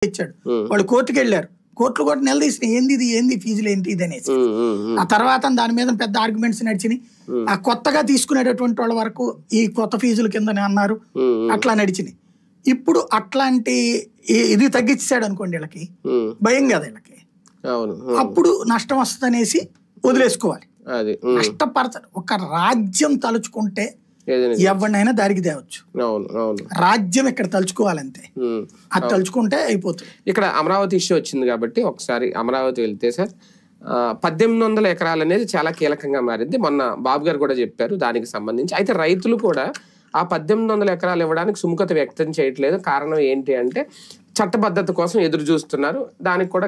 ఇచ్చాడు. వాళ్ళు కోర్టుకి వెళ్ళారు. కోర్టులు కూడా నిలదీసిన ఏంది ఫీజులు ఏంటి ఇది అనేసి. ఆ తర్వాత దాని మీద పెద్ద ఆర్గ్యుమెంట్స్ నడిచినాయి. ఆ కొత్తగా తీసుకునేటటువంటి వాళ్ళ వరకు ఈ కొత్త ఫీజుల కిందని అన్నారు, అట్లా నడిచినాయి. ఇప్పుడు అట్లాంటి ఇది తగ్గించాడు అనుకోండి, వీళ్ళకి భయం కదా వీళ్ళకి, అప్పుడు నష్టం వస్తుంది అనేసి వదిలేసుకోవాలి. నష్టపరచడు. ఒక రాజ్యం తలుచుకుంటే ఎవరినైనా దారికి తేవచ్చు. రాజ్యం ఇక్కడ తలుచుకోవాలంతే, అది తలుచుకుంటే అయిపోతుంది. ఇక్కడ అమరావతి ఇష్యూ వచ్చింది కాబట్టి ఒకసారి అమరావతి వెళ్తే సార్, 1800 ఎకరాలు అనేది చాలా కీలకంగా మారింది. మొన్న బాబు గారు కూడా చెప్పారు దానికి సంబంధించి. అయితే రైతులు కూడా ఆ 1800 ఎకరాలు ఇవ్వడానికి సుముఖత వ్యక్తం చేయట్లేదు. కారణం ఏంటి అంటే చట్టబద్ధత కోసం ఎదురు చూస్తున్నారు. దానికి కూడా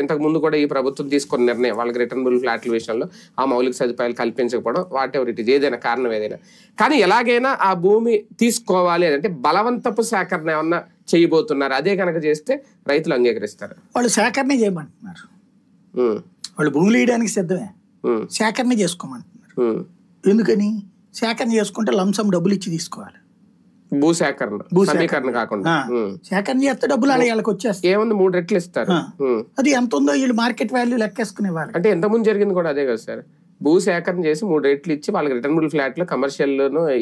ఇంతకు ముందు కూడా ఈ ప్రభుత్వం తీసుకున్న నిర్ణయం, వాళ్ళకి రిటర్నబుల్ ఫ్లాట్ల విషయంలో ఆ మౌలిక సదుపాయాలు కల్పించకపోవడం, వాట్ ఎవర్ ఇట్ ఈజ్, ఏదైనా కారణం ఏదైనా. కానీ ఎలాగైనా ఆ భూమి తీసుకోవాలి అంటే బలవంతపు సేకరణ ఏమన్నా చేయబోతున్నారు. అదే కనుక చేస్తే రైతులు అంగీకరిస్తారు. వాళ్ళు సేకరణ చేయమంటున్నారు. వాళ్ళు భూములు వేయడానికి సిద్ధమే, సేకరణ చేసుకోమంటున్నారు. ఎందుకని? సేకరణ చేసుకుంటే లంసం డబ్బులు ఇచ్చి తీసుకోవాలి. భూసేకరణ కాకుండా సేకరణ చేస్తే డబ్బులు వాళ్ళకి వచ్చేస్తాయి. ఏముంది, 3 రెట్లు ఇస్తారు. అది ఎంత ఉందో వీళ్ళు మార్కెట్ వాల్యూ లెక్కేసుకునేవాళ్ళు. అంటే ఎంతమంది జరిగింది కూడా అదే కదా సార్. భూసేకరణ చేసి 3 రెట్లు ఇచ్చి వాళ్ళకి రిటర్నబుల్ ఫ్లాట్లు, కమర్షియల్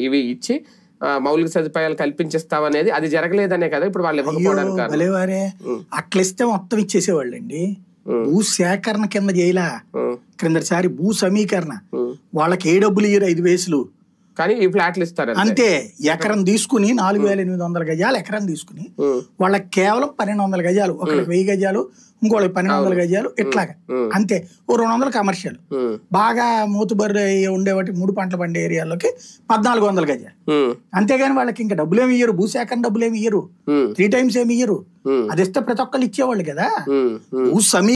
ఇవి ఇచ్చి మౌలిక సదుపాయాలు కల్పించేస్తామనేది అది జరగలేదనే కదా ఇప్పుడు వాళ్ళు ఇవ్వకపోవడానికి. అట్లా ఇస్తే మొత్తం ఇచ్చేసేవాళ్ళండి. భూ సేకరణ కింద చేయలా, క్రిందసారి భూ సమీకరణ. వాళ్ళకి ఏ డబ్బులు ఇయ్యరు, 5 వేసులు, కానీ ఈ ఫ్లాట్లు ఇస్తారు అంతే. ఎకరం తీసుకుని 4800 గజాలు ఎకరం తీసుకుని వాళ్ళకి కేవలం 1200 గజాలు, ఒకరికి 1000 గజాలు, ఇంకోళ్ళకి 1200 గజాలు, ఇట్లాగా అంతే. ఓ 200 కమర్షియల్. బాగా మూతుబరి ఉండేవాటి 3 పంటలు పండే ఏరియాలోకి 1400 గజాలు. అంతేగాని వాళ్ళకి ఇంకా డబ్బులేమి ఇయ్యరు, భూసేకరణ డబ్బులేమి ఇయ్యరు, 3 టైమ్స్ ఏమి ఇయ్యరు. అది ఇస్తే ప్రతి ఒక్కళ్ళు ఇచ్చేవాళ్ళు కదా. భూ సమీ